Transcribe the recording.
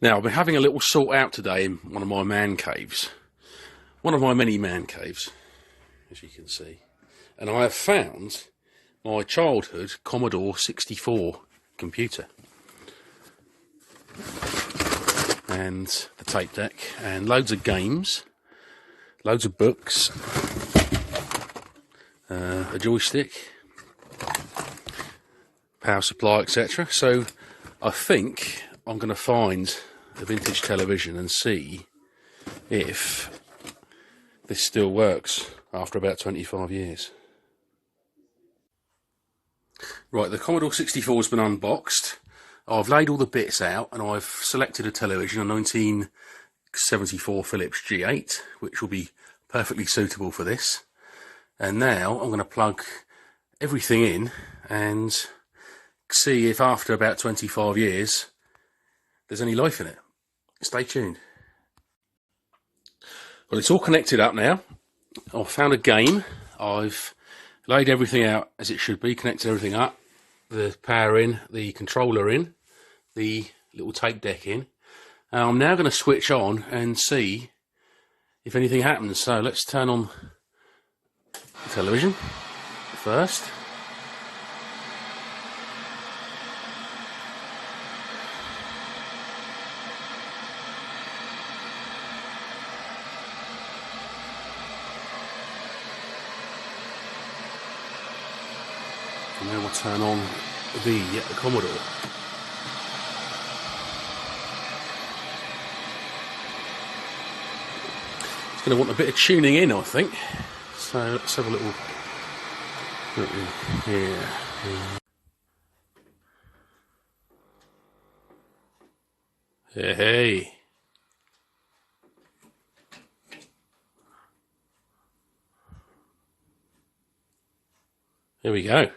Now, I've been having a little sort out today in one of my man caves. One of my many man caves, as you can see. And I have found my childhood Commodore 64 computer. And the tape deck, and loads of games, loads of books, a joystick, power supply, etc. So I think I'm going to find a vintage television and see if this still works after about 25 years. Right, the Commodore 64 has been unboxed. I've laid all the bits out and I've selected a television, a 1974 Philips G8, which will be perfectly suitable for this. And now I'm going to plug everything in and see if after about 25 years there's any life in it. Stay tuned. Well, it's all connected up now. I've found a game. I've laid everything out as it should be, connected everything up. The power in, the controller in, the little tape deck in. I'm now going to switch on and see if anything happens. So let's turn on the television first. And then we'll turn on the Commodore. It's going to want a bit of tuning in, I think. So let's have a little look here. Hey. There we go.